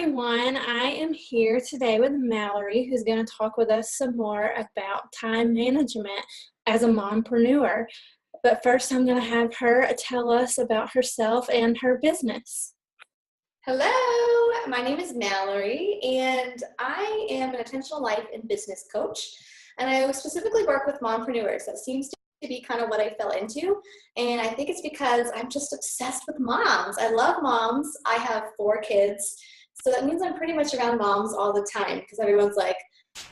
everyone. I am here today with Mallory, who's going to talk with us some more about time management as a mompreneur. But first, I'm going to have her tell us about herself and her business. Hello, my name is Mallory, and I am an intentional life and business coach, and I specifically work with mompreneurs. That seems to be kind of what I fell into, and I think it's because I'm just obsessed with moms. I love moms. I have 4 kids, so that means I'm pretty much around moms all the time because everyone's like,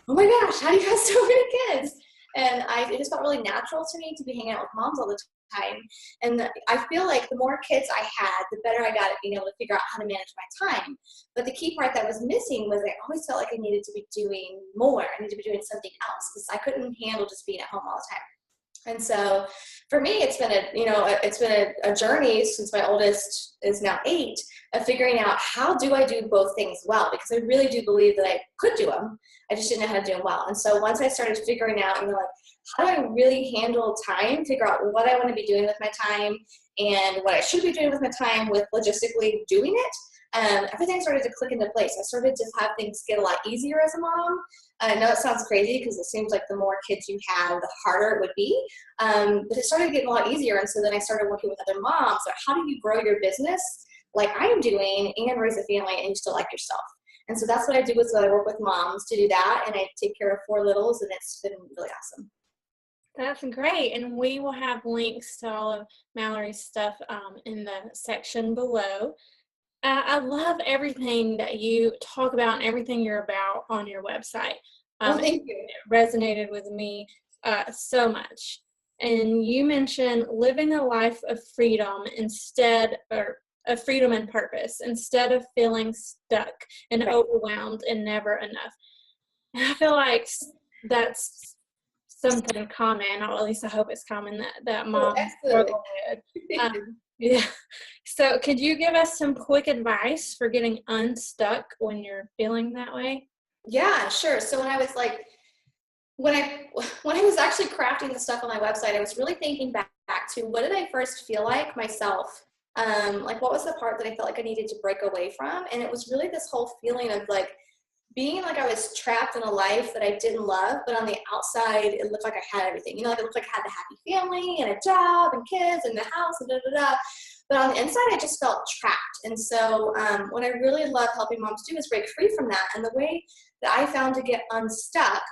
oh my gosh, how do you have so many kids? And it just felt really natural to me to be hanging out with moms all the time. And I feel like the more kids I had, the better I got at being able to figure out how to manage my time. But the key part that was missing was I always felt like I needed to be doing more. I needed to be doing something else because I couldn't handle just being at home all the time. And so for me, it's been a journey since my oldest is now 8 of figuring out how do I do both things well, because I really do believe that I could do them. I just didn't know how to do them well. And so once I started figuring out, how do I really handle time, figure out what I want to be doing with my time and what I should be doing with my time with logistically doing it, everything started to click into place. I started to have things get a lot easier as a mom. I know it sounds crazy because it seems like the more kids you have, the harder it would be. But it started getting a lot easier. And so then I started working with other moms. So how do you grow your business like I'm doing and raise a family and you still like yourself? And so that's what I do is I work with moms to do that. And I take care of 4 littles, and it's been really awesome. That's great. And we will have links to all of Mallory's stuff in the section below. I love everything that you talk about and everything you're about on your website. Thank you. It resonated with me so much. And you mentioned living a life of freedom of freedom and purpose instead of feeling stuck and overwhelmed and never enough. And I feel like that's something common, or at least I hope it's common, that moms struggle with. Yeah. So could you give us some quick advice for getting unstuck when you're feeling that way? Yeah, sure. So when I was actually crafting the stuff on my website, I was really thinking back to what did I first feel like myself? What was the part that I felt like I needed to break away from? And it was really this whole feeling of being like I was trapped in a life that I didn't love, but on the outside, it looked like I had everything. It looked like I had the happy family and a job and kids and the house and da-da-da. But on the inside, I just felt trapped. And so what I really love helping moms do is break free from that. And the way that I found to get unstuck,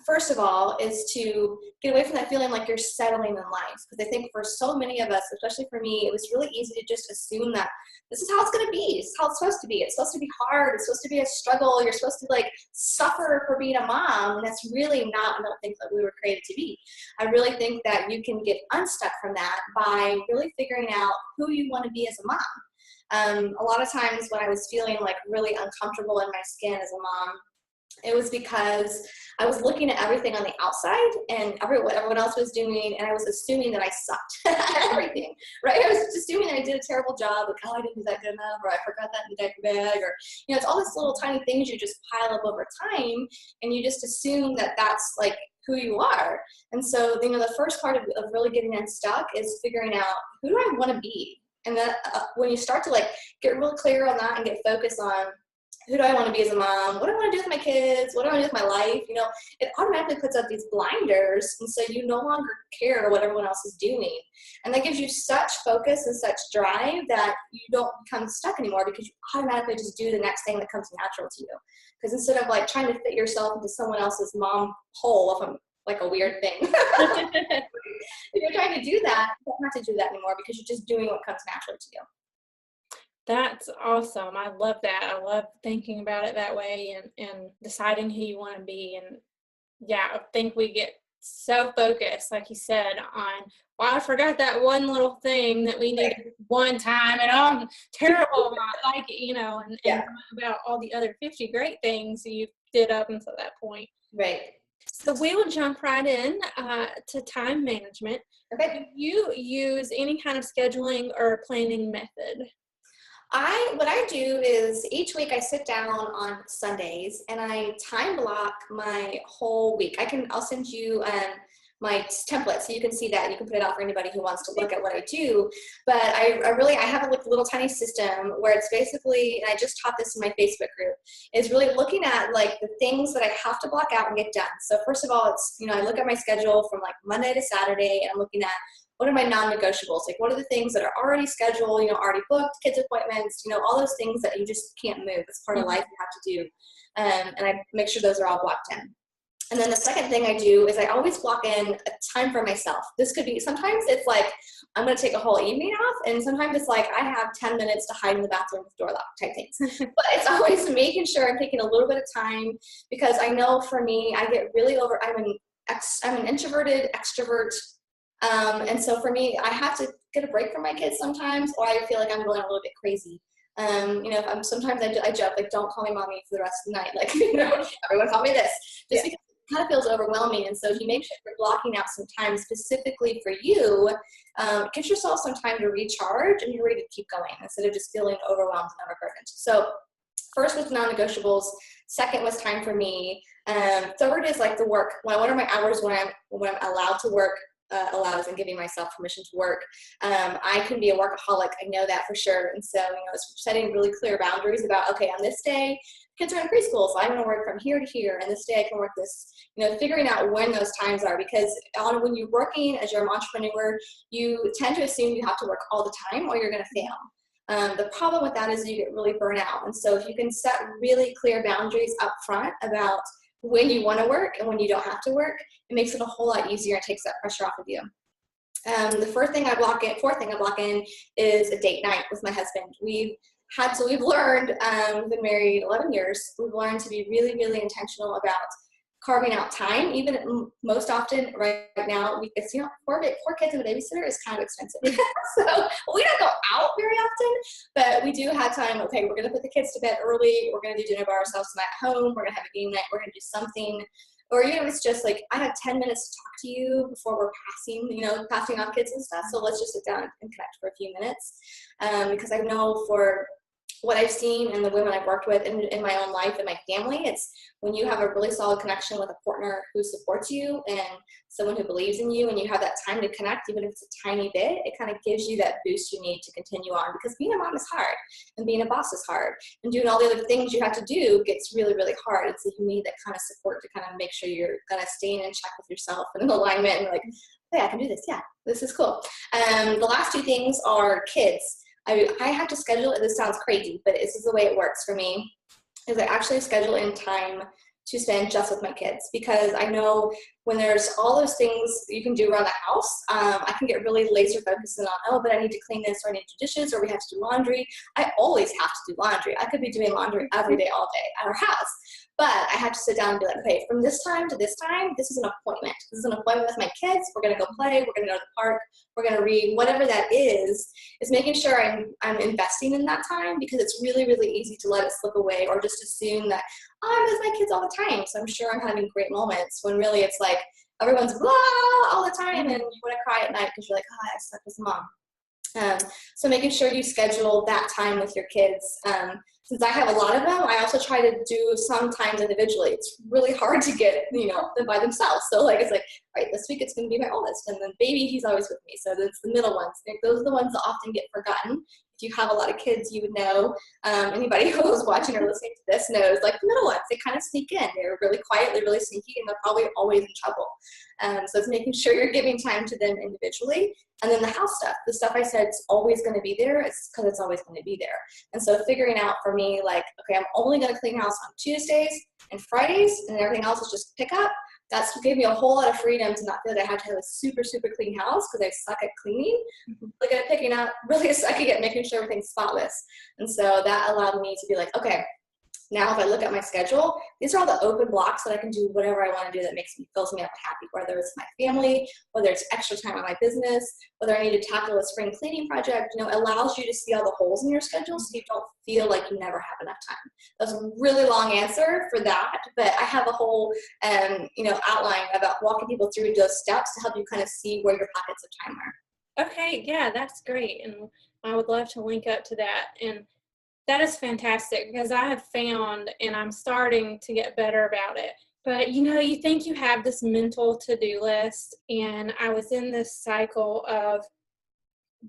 first of all, is to get away from that feeling like you're settling in life. Because I think for so many of us, especially for me, it was really easy to just assume that this is how it's going to be. This is how it's supposed to be. It's supposed to be hard. It's supposed to be a struggle. You're supposed to suffer for being a mom. And that's really not, I don't think that we were created to be. I really think that you can get unstuck from that by really figuring out who you want to be as a mom. A lot of times when I was feeling really uncomfortable in my skin as a mom, it was because I was looking at everything on the outside and what everyone else was doing, and I was assuming that I sucked at everything, right? I was just assuming that I did a terrible job, I didn't do that good enough, or I forgot that in the diaper bag, or, it's all these little tiny things you just pile up over time, and you just assume that that's who you are. And so, the first part of really getting unstuck is figuring out, who do I want to be? And that when you start to get real clear on that and get focused on, who do I want to be as a mom? What do I want to do with my kids? What do I want to do with my life? It automatically puts up these blinders, and so you no longer care what everyone else is doing. And that gives you such focus and such drive that you don't become stuck anymore, because you automatically just do the next thing that comes natural to you. Because instead of trying to fit yourself into someone else's mom hole, if I'm a weird thing, if you're trying to do that, you don't have to do that anymore, because you're just doing what comes naturally to you. That's awesome. I love that. I love thinking about it that way and deciding who you want to be. And yeah, I think we get so focused, like you said, on, I forgot that one little thing that we needed one time, and I'm terrible about and about all the other 50 great things you did up until that point. Right. So we will jump right in to time management. Okay. Do you use any kind of scheduling or planning method? What I do is each week I sit down on Sundays and I time block my whole week. I'll send you my template, so you can see that. You can put it out for anybody who wants to look at what I do. But I have a little tiny system where it's basically, and I just taught this in my Facebook group, is really looking at like the things that I have to block out and get done. So first of all, it's, I look at my schedule from like Monday to Saturday, and I'm looking at what are my non-negotiables? Like, what are the things that are already scheduled, already booked, kids' appointments, all those things that you just can't move. It's part of life you have to do. And I make sure those are all blocked in. And then the second thing I do is I always block in a time for myself. This could be, sometimes it's like, I'm going to take a whole evening off. And sometimes it's like, I have 10 minutes to hide in the bathroom with the door locked type things. But it's always making sure I'm taking a little bit of time, because I know for me, I get really I'm an introverted extrovert. And so for me, I have to get a break from my kids sometimes, or I feel like I'm going a little bit crazy. Sometimes I joke, like, don't call me mommy for the rest of the night. Like, everyone call me this. Just because it kind of feels overwhelming. And so if you make sure you're blocking out some time specifically for you, get yourself some time to recharge, and you're ready to keep going instead of just feeling overwhelmed and overburdened. So first was non-negotiables. Second was time for me. Third is like the work. What are my hours when I'm allowed to work? Allows and giving myself permission to work. I can be a workaholic. I know that for sure. And so, it's setting really clear boundaries about, okay, on this day, kids are in preschool, so I'm going to work from here to here. And this day I can work this, figuring out when those times are, because when you're working as you're an entrepreneur, you tend to assume you have to work all the time or you're going to fail. The problem with that is you get really burnt out. And so if you can set really clear boundaries up front about when you want to work and when you don't have to work, it makes it a whole lot easier and takes that pressure off of you. The fourth thing I block in is a date night with my husband. We've learned, we've been married 11 years. We've learned to be really, really intentional about carving out time. Even most often right now, it's, four kids and a babysitter is kind of expensive. So we don't go out very often, but we do have time. Okay, we're going to put the kids to bed early. We're going to do dinner by ourselves tonight at home. We're going to have a game night. We're going to do something. Or, it's just like, I have 10 minutes to talk to you before we're passing off kids and stuff. So let's just sit down and connect for a few minutes. Because I know for what I've seen and the women I've worked with in my own life and my family, it's when you have a really solid connection with a partner who supports you and someone who believes in you, and you have that time to connect, even if it's a tiny bit, it kind of gives you that boost you need to continue on. Because being a mom is hard, and being a boss is hard, and doing all the other things you have to do gets really, really hard. And so you need that kind of support to kind of make sure you're kind of staying in check with yourself and in alignment, and like, hey, I can do this. Yeah, this is cool. The last two things are kids. I have to schedule it. This sounds crazy, but this is the way it works for me, is I actually schedule in time to spend just with my kids, because I know when there's all those things you can do around the house, I can get really laser focused on, but I need to clean this, or I need to do dishes, or we have to do laundry. I always have to do laundry. I could be doing laundry every day, all day at our house. But I have to sit down and be like, okay, from this time to this time, this is an appointment. This is an appointment with my kids. We're going to go play. We're going to go to the park. We're going to read. Whatever that is making sure I'm investing in that time, because it's really, really easy to let it slip away, or just assume that, I'm with my kids all the time, so I'm sure I'm having great moments, when really it's like everyone's blah all the time, and you want to cry at night because you're like, I suck as a mom. So making sure you schedule that time with your kids. Since I have a lot of them, I also try to do sometimes individually. It's really hard to get, them by themselves. So like, it's like, all right, this week it's going to be my oldest, and then baby, he's always with me. So it's the middle ones. Those are the ones that often get forgotten. If you have a lot of kids, you would know. Anybody who is watching or listening to this knows, like, the middle ones, they kind of sneak in. They're really quiet, they're really sneaky, and they're probably always in trouble. So it's making sure you're giving time to them individually. And then the house stuff, the stuff I said is always going to be there, it's because it's always going to be there. And so figuring out for me, like, okay, I'm only going to clean house on Tuesdays and Fridays, and everything else is just pick up. That's gave me a whole lot of freedom to not feel that I had to have a super, super clean house, because I suck at cleaning. Look at picking up, really suck at making sure everything's spotless. And so that allowed me to be like, okay, now if I look at my schedule, these are all the open blocks that I can do whatever I want to do that fills me up happy, whether it's my family, whether it's extra time on my business, whether I need to tackle a spring cleaning project. It allows you to see all the holes in your schedule, so you don't feel like you never have enough time. That's a really long answer for that, but I have a whole outline about walking people through those steps to help you kind of see where your pockets of time are. Okay, yeah, that's great, and I would love to link up to that. And that is fantastic, because I have found, and I'm starting to get better about it, But, you think you have this mental to-do list, and I was in this cycle of,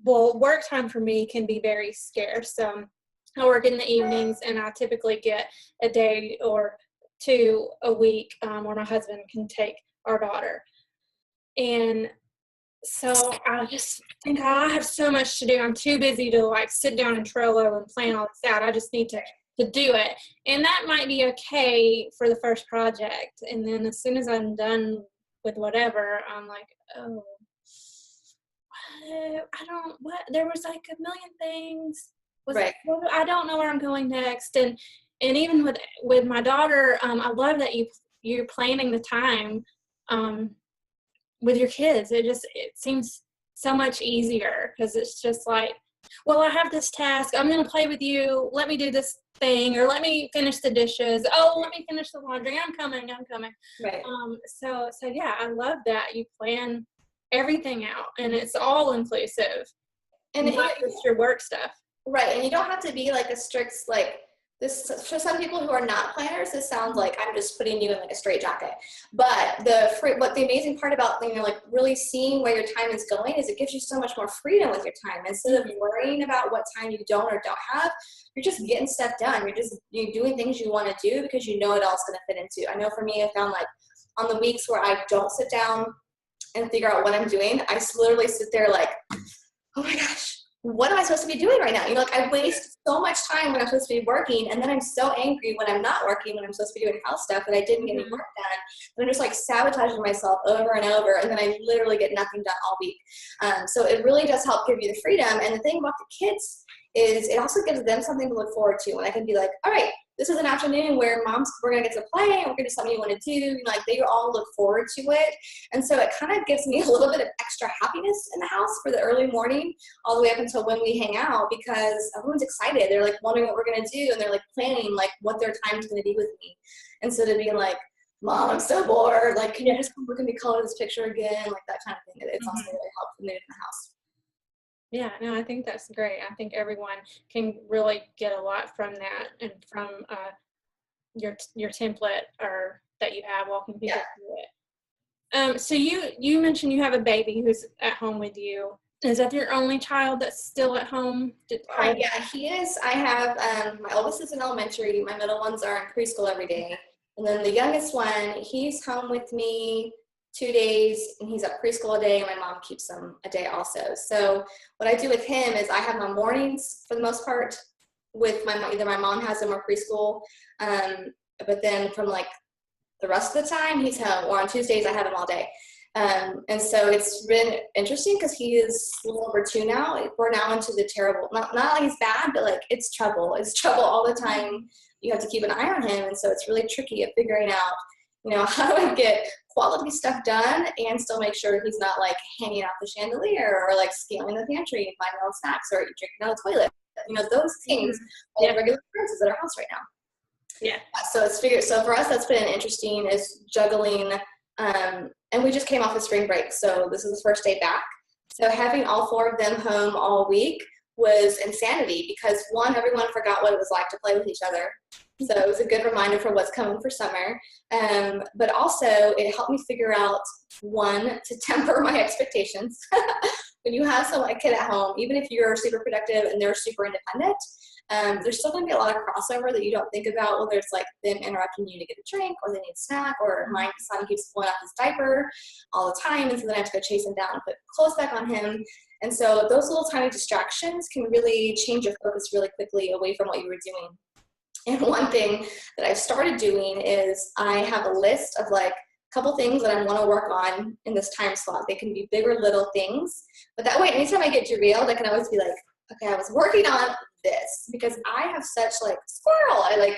well, work time for me can be very scarce. I work in the evenings, and I typically get a day or two a week where my husband can take our daughter. And so I just think, oh, I have so much to do. I'm too busy to like sit down in Trello and plan all this out. I just need to do it. And that might be okay for the first project. And then as soon as I'm done with whatever, I'm like, oh, there was like a million things. Right. I don't know where I'm going next. And even with my daughter, I love that you're planning the time with your kids. It seems so much easier, because it's just like, well, I have this task. I'm going to play with you. Let me do this thing, or let me finish the dishes. Oh, let me finish the laundry. I'm coming. Right. So yeah, I love that you plan everything out, and it's all inclusive, And not just your work stuff. Right. And you don't have to be like a strict, like this, for some people who are not planners, this sounds like I'm just putting you in like a straitjacket. But what the amazing part about, like really seeing where your time is going is it gives you so much more freedom with your time. Instead of worrying about what time you don't or don't have, you're just getting stuff done. You're doing things you want to do because you know it all is going to fit into. I know for me, I found like on the weeks where I don't sit down and figure out what I'm doing, I literally sit there like, oh my gosh, what am I supposed to be doing right now? Like I waste so much time when I'm supposed to be working, and then I'm so angry when I'm not working, when I'm supposed to be doing house stuff that I didn't get any work done. And I'm just like sabotaging myself over and over, and then I literally get nothing done all week. So it really does help give you the freedom. And the thing about the kids is it also gives them something to look forward to. And I can be like, all right, this is an afternoon where we're going to get to play, and we're going to do something you want to do. Like they all look forward to it. And so it kind of gives me a little bit of extra happiness in the house for the early morning, all the way up until when we hang out, because everyone's excited. They're like wondering what we're going to do, and they're like planning like what their time is going to be with me. Instead of being like, Mom, I'm so bored. Like, can you just come look at me color this picture again? Like that kind of thing. It's also really helpful to move in the house. Yeah, no, I think that's great. I think everyone can really get a lot from that, and from your template or that you have walking people through it. So you mentioned you have a baby who's at home with you. Is that your only child that's still at home? Yeah, he is. I have my oldest is in elementary. My middle ones are in preschool every day, and then the youngest one, he's home with me 2 days, and he's at preschool a day, and my mom keeps him a day also. So what I do with him is I have my mornings for the most part with either my mom has him or preschool, but then from like the rest of the time he's home, or on Tuesdays I have him all day. And so it's been interesting because he is a little over 2 now. We're now into the terrible, not like he's bad, but like it's trouble. It's trouble all the time. You have to keep an eye on him, and so it's really tricky at figuring out, how do I get quality stuff done and still make sure he's not like hanging out the chandelier or like scaling the pantry and finding all the snacks or drinking out of the toilet. Those things are regular occurrences at our house right now. Yeah. So for us, that's been interesting, is juggling. And we just came off a spring break, so this is the first day back. So having all 4 of them home all week was insanity, because one, everyone forgot what it was like to play with each other. So it was a good reminder for what's coming for summer. But also it helped me figure out, one, to temper my expectations. When you have a kid at home, even if you're super productive and they're super independent, there's still going to be a lot of crossover that you don't think about, whether it's like them interrupting you to get a drink, or they need a snack, or my son keeps pulling out his diaper all the time, and so then I have to go chase him down and put clothes back on him. And so those little tiny distractions can really change your focus really quickly away from what you were doing. And one thing that I've started doing is I have a list of like a couple things that I want to work on in this time slot. They can be big or little things, but that way anytime I get derailed, I can always be like, okay, I was working on this, because I have such like squirrel. I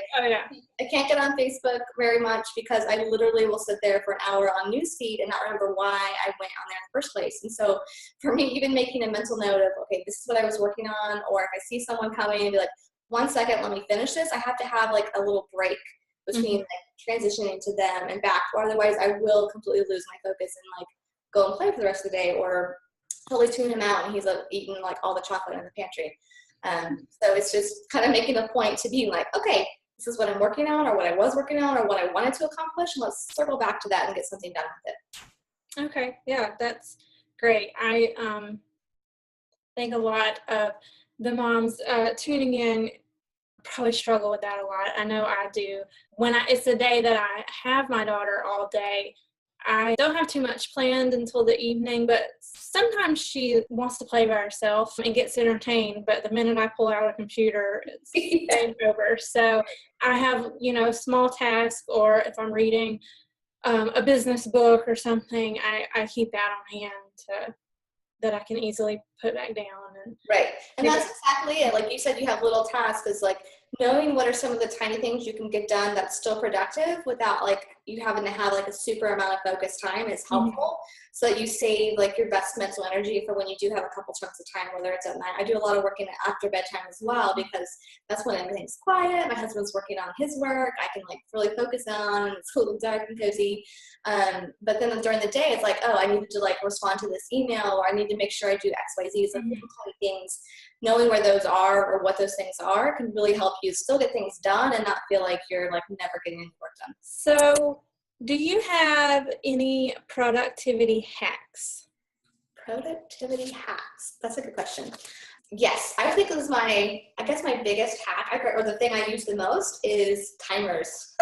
can't get on Facebook very much because I literally will sit there for an hour on newsfeed and not remember why I went on there in the first place. And so for me, even making a mental note of, okay, this is what I was working on, or if I see someone coming and be like, 1 second, let me finish this, I have to have like a little break between like transitioning to them and back, or otherwise I will completely lose my focus and like go and play for the rest of the day, or totally tune him out and he's eating like all the chocolate in the pantry. So it's just kind of making a point to be like, okay, this is what I'm working on, or what I was working on, or what I wanted to accomplish, and let's circle back to that and get something done with it. Okay. Yeah, that's great. I think a lot of the moms tuning in probably struggle with that a lot. I know I do. When it's the day that I have my daughter all day, I don't have too much planned until the evening, but sometimes she wants to play by herself and gets entertained, but the minute I pull out a computer, it's game over. So I have, small tasks, or if I'm reading a business book or something, I keep that on hand that I can easily put back down. Right. And that's exactly it. Like you said, you have little tasks, is like knowing what are some of the tiny things you can get done that's still productive without like you having to have like a super amount of focus time is helpful. So that you save like your best mental energy for when you do have a couple chunks of time, whether it's at night. I do a lot of working after bedtime as well, because that's when everything's quiet. My husband's working on his work. I can like really focus on, and it's a little dark and cozy. But then during the day, it's like, oh, I need to like respond to this email, or I need to make sure I do X, Y, Z. So little tiny things, knowing where those are or what those things are can really help you still get things done and not feel like you're like never getting any work done. So do you have any productivity hacks? Productivity hacks. That's a good question. Yes, I think this is my biggest hack, or the thing I use the most, is timers.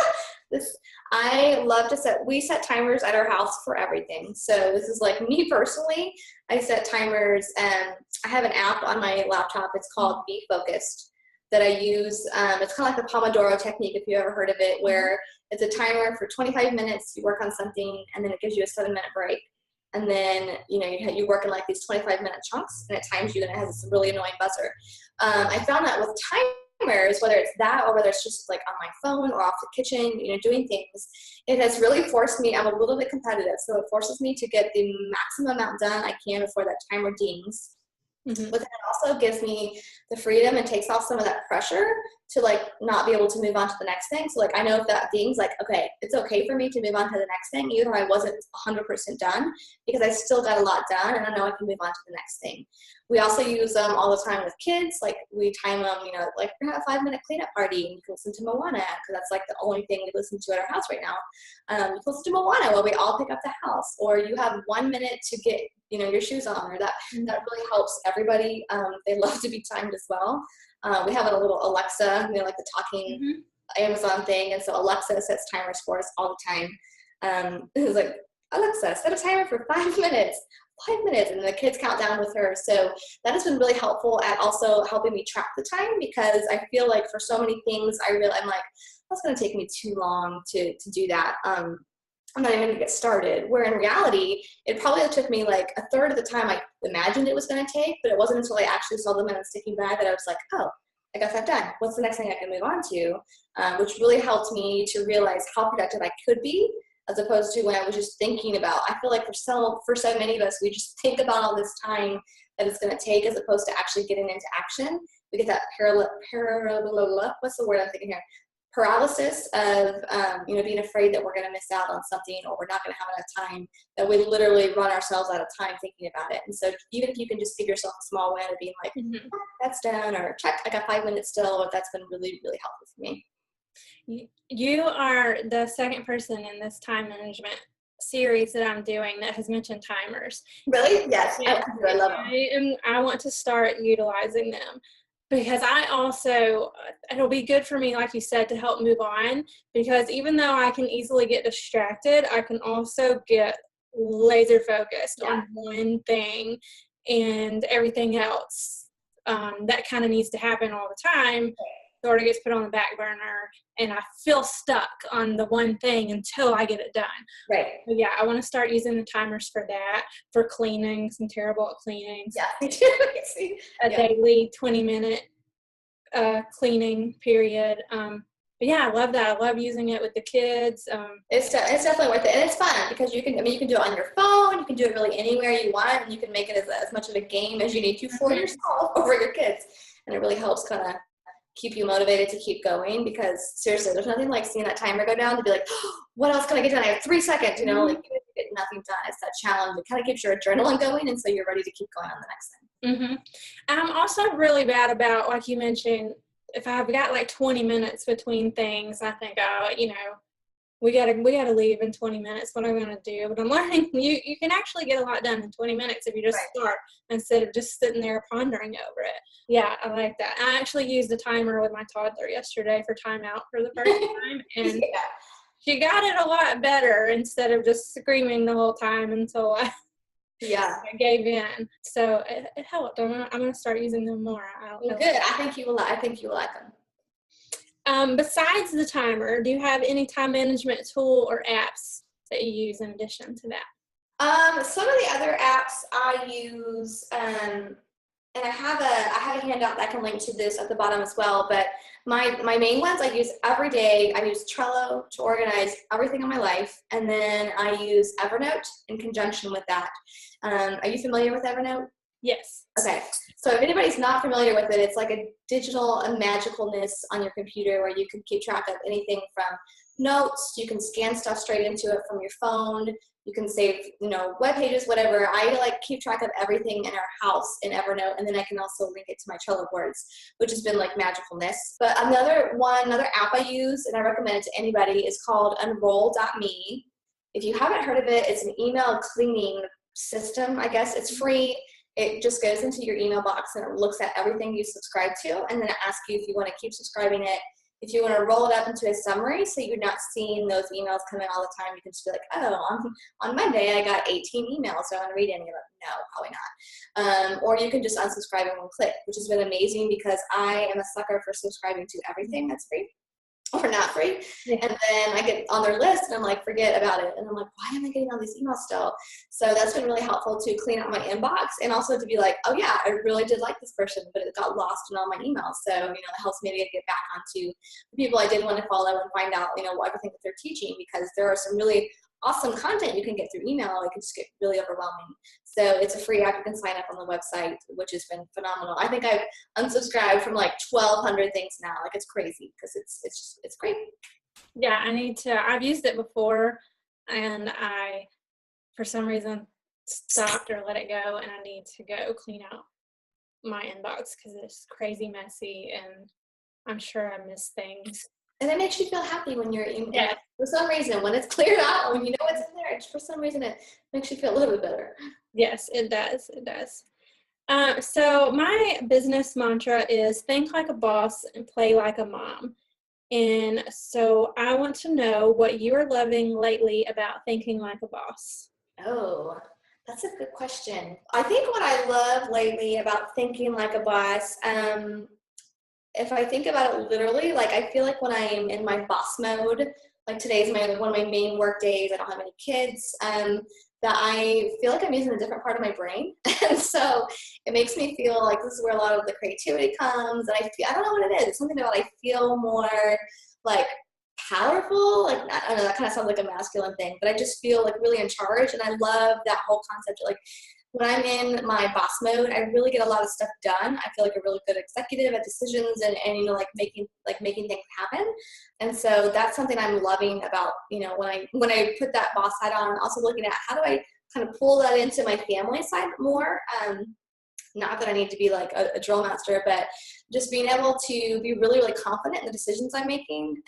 I love to we set timers at our house for everything. So this is like me personally. I set timers, and I have an app on my laptop. It's called Be Focused that I use. It's kind of like the Pomodoro technique, if you ever heard of it, where it's a timer for 25 minutes. You work on something, and then it gives you a 7-minute break. And then, you work in like these 25-minute chunks, and it times you, and it has this really annoying buzzer. I found that with timers, whether it's that or whether it's just like on my phone or off the kitchen, doing things, it has really forced me. I'm a little bit competitive, so it forces me to get the maximum amount done I can before that timer dings. But then it also gives me the freedom and takes off some of that pressure to like not be able to move on to the next thing. So like I know if that ding's like, okay, it's okay for me to move on to the next thing, even though I wasn't 100% done, because I still got a lot done, and I know I can move on to the next thing. We also use them all the time with kids. Like we time them, like we're gonna have a 5-minute cleanup party, and you can listen to Moana, because that's like the only thing we listen to at our house right now. You can listen to Moana while we all pick up the house, or you have 1 minute to get your shoes on, or that really helps everybody. They love to be timed as well. We have a little Alexa, like the talking Amazon thing, and so Alexa sets timers for us all the time. It's like, Alexa, set a timer for 5 minutes. 5 minutes, and the kids count down with her. So that has been really helpful at also helping me track the time, because I feel like for so many things I'm like, that's going to take me too long to do that. I'm not even going to get started. Where in reality, it probably took me like a third of the time I imagined it was going to take, but it wasn't until I actually saw the minutes ticking by that I was like, oh, I got that done. What's the next thing I can move on to? Which really helped me to realize how productive I could be, as opposed to when I was just thinking about. I feel like for so many of us, we just think about all this time that it's going to take, as opposed to actually getting into action. We get that what's the word I'm thinking here? Paralysis of being afraid that we're going to miss out on something, or we're not going to have enough time, that we literally run ourselves out of time thinking about it. And so even if you can just give yourself a small win of being like, that's done, or check, I got 5 minutes still, that's been really, really helpful for me. You are the second person in this time management series that I'm doing that has mentioned timers. Really? Yes. Yeah. I love them. I want to start utilizing them, because it'll be good for me, like you said, to help move on, because even though I can easily get distracted, I can also get laser focused on one thing, and everything else that kind of needs to happen all the time sort of gets put on the back burner, and I feel stuck on the one thing until I get it done. Right. So yeah, I want to start using the timers for that, for cleaning. I'm terrible at cleaning. Yeah, me too. Daily 20-minute cleaning period. But yeah, I love that. I love using it with the kids. It's definitely worth it, and it's fun because you can do it on your phone. You can do it really anywhere you want, and you can make it as much of a game as you need to for yourself or for your kids. And it really helps kind of keep you motivated to keep going, because seriously, there's nothing like seeing that timer go down to be like, oh, what else can I get done? I have 3 seconds, like even if you get nothing done, it's that challenge. It kind of keeps your adrenaline going, and so you're ready to keep going on the next thing. I'm also really bad about, like you mentioned, if I've got like 20 minutes between things, I think, oh, we gotta leave in 20 minutes. What am I gonna do? But I'm learning you can actually get a lot done in 20 minutes if you just start instead of just sitting there pondering over it. Yeah, I like that. I actually used a timer with my toddler yesterday for timeout for the first time, and she got it a lot better instead of just screaming the whole time until I gave in. So it helped. I'm gonna start using them more. Well, good. I think you will like them. Besides the timer, do you have any time management tool or apps that you use in addition to that? Some of the other apps I use, and I have a handout that I can link to this at the bottom as well, but my main ones I use every day. I use Trello to organize everything in my life, and then I use Evernote in conjunction with that. Are you familiar with Evernote? Yes. Okay. So if anybody's not familiar with it, it's like a digital magicalness on your computer where you can keep track of anything from notes, you can scan stuff straight into it from your phone, you can save, web pages, whatever. I like keep track of everything in our house in Evernote, and then I can also link it to my Trello boards, which has been like magicalness. But another app I use, and I recommend it to anybody, is called Unroll.me. If you haven't heard of it, it's an email cleaning system, I guess. It's free. It just goes into your email box and it looks at everything you subscribe to, and then it asks you if you want to keep subscribing it. If you want to roll it up into a summary so you're not seeing those emails come in all the time, you can just be like, oh, on Monday I got 18 emails, so I want to read any of them. No, probably not. Or you can just unsubscribe in one click, which has been amazing because I am a sucker for subscribing to everything that's free or not free. Yeah. And then I get on their list and I'm like, forget about it. And I'm like, why am I getting all these emails still? So that's been really helpful to clean out my inbox and also to be like, oh yeah, I really did like this person, but it got lost in all my emails. So, it helps me to get back onto the people I did want to follow and find out, everything that they're teaching, because there are some really awesome content you can get through email. It can just get really overwhelming. So it's a free app. You can sign up on the website, which has been phenomenal. I think I've unsubscribed from like 1,200 things now. Like, it's crazy because it's great. Yeah, I've used it before, and I, for some reason, stopped or let it go, and I need to go clean out my inbox because it's crazy messy, and I'm sure I miss things. And it makes you feel happy when you're in there. For some reason, when it's cleared out, when you know what's in there, for some reason it makes you feel a little bit better. Yes, it does. It does. So my business mantra is think like a boss and play like a mom. And so I want to know what you are loving lately about thinking like a boss. Oh, that's a good question. I think what I love lately about thinking like a boss, if I think about it literally, like I feel like when I am in my boss mode, like today is one of my main work days, I don't have any kids, that I feel like I'm using a different part of my brain. And so it makes me feel like this is where a lot of the creativity comes. And I don't know what it is. It's something about I feel more like powerful. Like, I don't know, that kind of sounds like a masculine thing, but I just feel like really in charge. And I love that whole concept of like, when I'm in my boss mode, I really get a lot of stuff done. I feel like a really good executive at decisions and making things happen. And so that's something I'm loving about, when I put that boss side on, also looking at how do I kind of pull that into my family side more. Not that I need to be like a drill master, but just being able to be really, really confident in the decisions I'm making,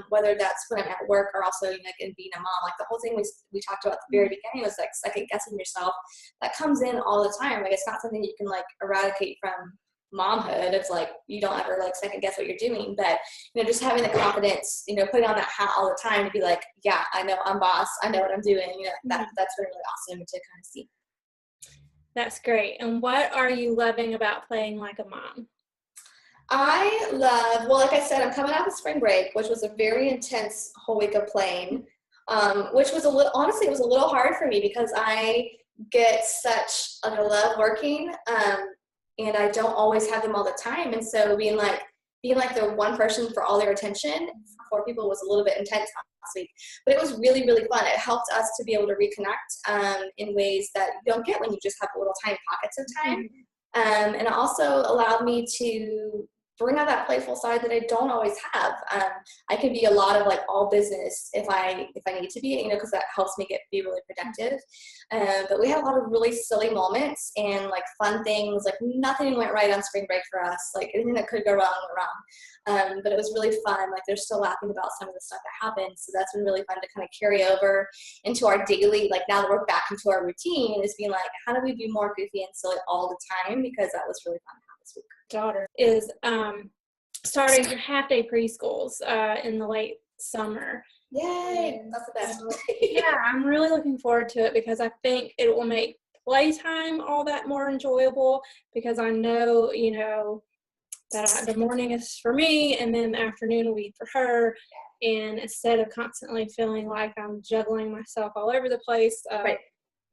whether that's when I'm at work or also in being a mom. Like the whole thing we talked about at the very beginning was like second guessing yourself. That comes in all the time. Like, it's not something you can like eradicate from momhood. It's like you don't ever like second guess what you're doing, but just having the confidence, putting on that hat all the time to be like, yeah, I know I'm boss. I know what I'm doing. That's been really awesome to kind of see. That's great. And what are you loving about playing like a mom? I love, well, like I said, I'm coming out of spring break, which was a very intense whole week of playing, which was honestly, it was a little hard for me because I get I love working, and I don't always have them all the time. And so being like the one person for all their attention for people was a little bit intense last week, but it was really, really fun. It helped us to be able to reconnect in ways that you don't get when you just have little tiny pockets of time. And it also allowed me to bring out that playful side that I don't always have. I can be a lot of like all business if I need to be, because that helps me be really productive. But we had a lot of really silly moments and like fun things. Like nothing went right on spring break for us. Like anything that could go wrong went wrong. But it was really fun. Like they're still laughing about some of the stuff that happened. So that's been really fun to kind of carry over into our daily, like now that we're back into our routine, is being like, how do we be more goofy and silly all the time? Because that was really fun this week. Daughter is starting her half-day preschools in the late summer. Yay! That's the best. Yeah, I'm really looking forward to it because I think it will make playtime all that more enjoyable, because I know, that the morning is for me and then the afternoon will be for her. And instead of constantly feeling like I'm juggling myself all over the place, right.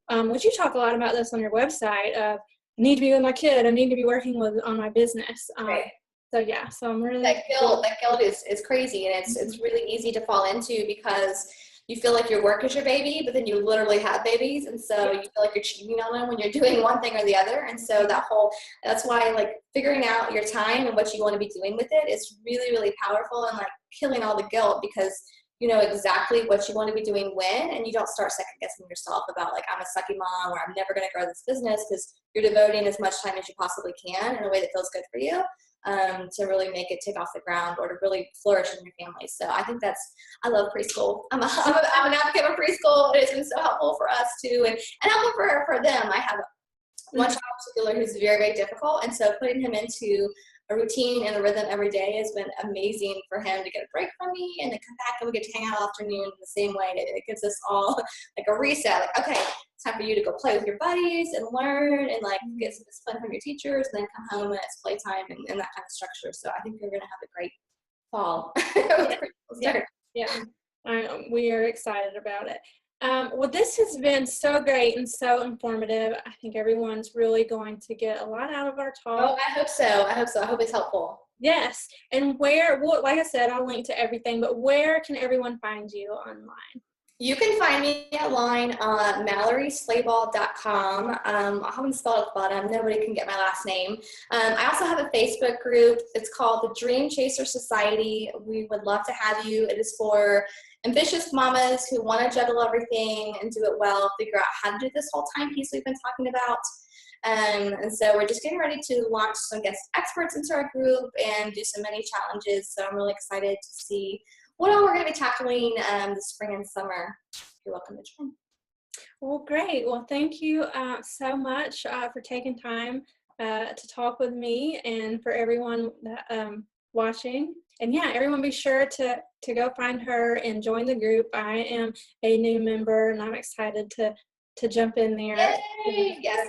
Which you talk a lot about this on your website, I need to be with my kid, I need to be working on my business. Right. So I'm really that guilt is crazy, and it's really easy to fall into because you feel like your work is your baby, but then you literally have babies, and so you feel like you're cheating on them when you're doing one thing or the other. And so that's why like figuring out your time and what you want to be doing with it is really, really powerful, and like killing all the guilt, because you know exactly what you want to be doing when, and you don't start second guessing yourself about like, I'm a sucky mom or I'm never going to grow this business, because you're devoting as much time as you possibly can in a way that feels good for you, to really make it take off the ground or to really flourish in your family. So I think I love preschool. I'm an advocate for preschool. It's been so helpful for us too, and helpful for them. I have one child in particular who's very, very difficult, and so putting him into a routine and a rhythm every day has been amazing for him to get a break from me and to come back and we get to hang out all afternoon in the same way. It gives us all like a reset, like, okay, it's time for you to go play with your buddies and learn and like get some discipline from your teachers, and then come home and it's playtime and that kind of structure. So I think you're going to have a great fall. We are excited about it. Well, this has been so great and so informative. I think everyone's really going to get a lot out of our talk. Oh, I hope so. I hope it's helpful. Yes. And like I said, I'll link to everything, but where can everyone find you online? You can find me online on MallorySchlabach.com. I'll have them spelled at the bottom. Nobody can get my last name. I also have a Facebook group. It's called the Dream Chaser Society. We would love to have you. It is for ambitious mamas who want to juggle everything and do it well, figure out how to do this whole time piece we've been talking about. And so we're just getting ready to launch some guest experts into our group and do some mini challenges. So I'm really excited to see what all we're going to be tackling this spring and summer. You're welcome to join. Well, great. Well, thank you so much for taking time to talk with me, and for everyone that, watching. And yeah, everyone be sure to go find her and join the group. I am a new member and I'm excited to jump in there. Yay! Yes.